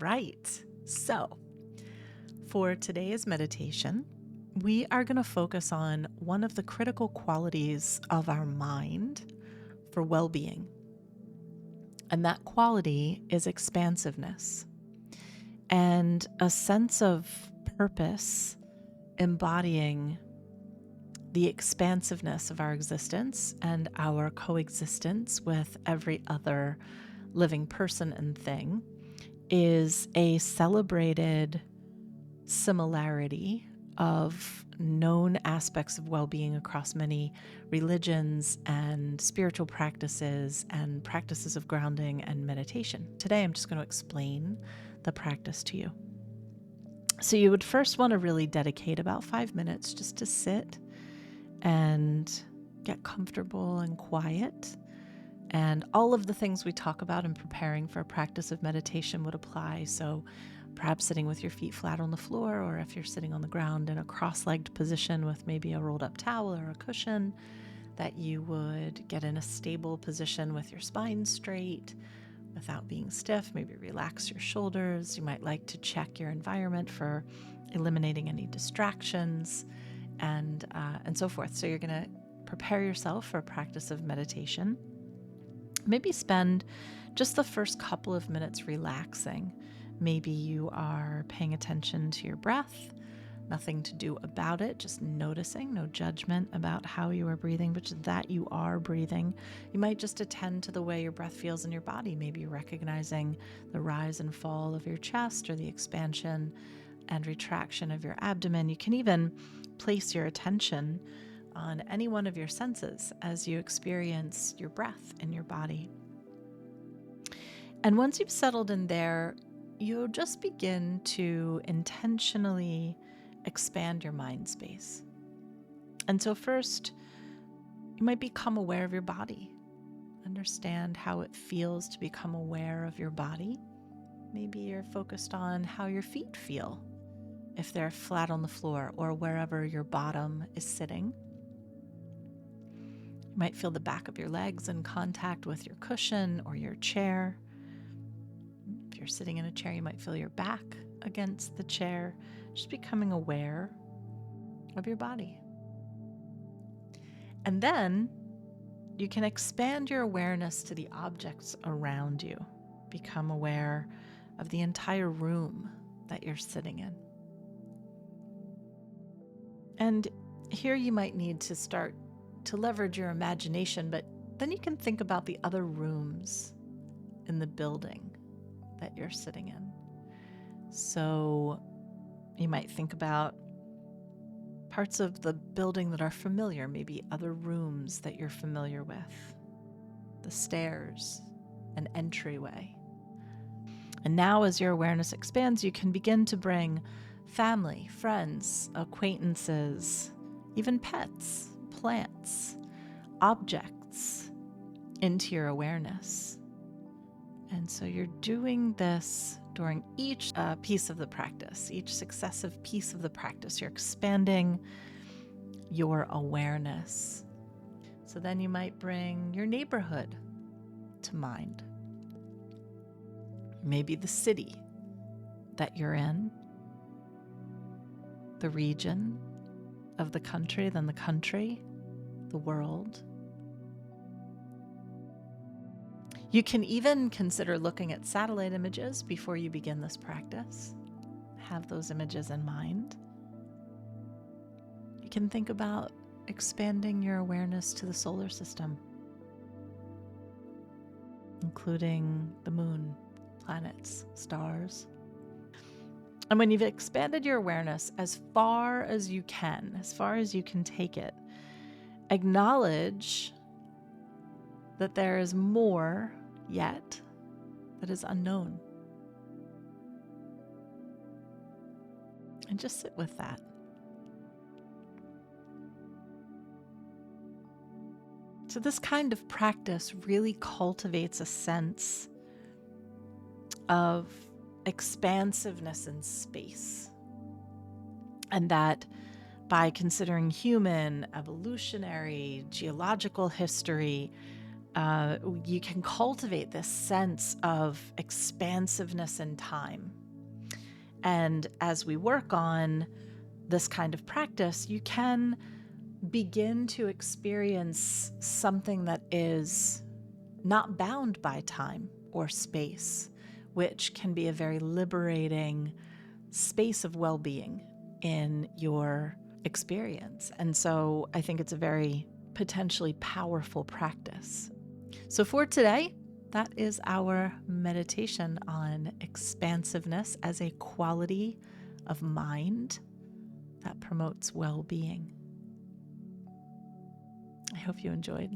right. So, for today's meditation, we are going to focus on one of the critical qualities of our mind for well-being. And that quality is expansiveness and a sense of purpose embodying the expansiveness of our existence and our coexistence with every other living person and thing is a celebrated similarity of known aspects of well-being across many religions and spiritual practices and practices of grounding and meditation. Today, I'm just going to explain the practice to you. So you would first want to really dedicate about 5 minutes just to sit and get comfortable and quiet. And all of the things we talk about in preparing for a practice of meditation would apply. So perhaps sitting with your feet flat on the floor, or if you're sitting on the ground in a cross-legged position with maybe a rolled up towel or a cushion, that you would get in a stable position with your spine straight without being stiff. Maybe relax your shoulders. You might like to check your environment for eliminating any distractions and so forth. So you're going to prepare yourself for a practice of meditation. Maybe spend just the first couple of minutes relaxing. Maybe you are paying attention to your breath, nothing to do about it, just noticing, no judgment about how you are breathing, but just that you are breathing. You might just attend to the way your breath feels in your body, maybe recognizing the rise and fall of your chest or the expansion and retraction of your abdomen. You can even place your attention on any one of your senses as you experience your breath in your body. And once you've settled in there, you'll just begin to intentionally expand your mind space. And so first, you might become aware of your body. Understand how it feels to become aware of your body. Maybe you're focused on how your feet feel, if they're flat on the floor or wherever your bottom is sitting. You might feel the back of your legs in contact with your cushion or your chair. If you're sitting in a chair, you might feel your back against the chair, just becoming aware of your body. And then you can expand your awareness to the objects around you. Become aware of the entire room that you're sitting in. And here you might need to start to leverage your imagination, but then you can think about the other rooms in the building that you're sitting in. So you might think about parts of the building that are familiar, maybe other rooms that you're familiar with, the stairs, an entryway. And now as your awareness expands, you can begin to bring family, friends, acquaintances, even pets, plants, objects into your awareness. And so you're doing this during each piece of the practice, each successive piece of the practice. You're expanding your awareness. So then you might bring your neighborhood to mind. Maybe the city that you're in, the region of the country, then the country, the world. You can even consider looking at satellite images before you begin this practice. Have those images in mind. You can think about expanding your awareness to the solar system, including the moon, planets, stars. And when you've expanded your awareness as far as you can take it, acknowledge that there is more yet that is unknown. And just sit with that. So this kind of practice really cultivates a sense of expansiveness in space. And that by considering human, evolutionary, geological history, You can cultivate this sense of expansiveness in time. And as we work on this kind of practice, you can begin to experience something that is not bound by time or space, which can be a very liberating space of well-being in your experience. And so I think it's a very potentially powerful practice. So for today, that is our meditation on expansiveness as a quality of mind that promotes well-being. I hope you enjoyed.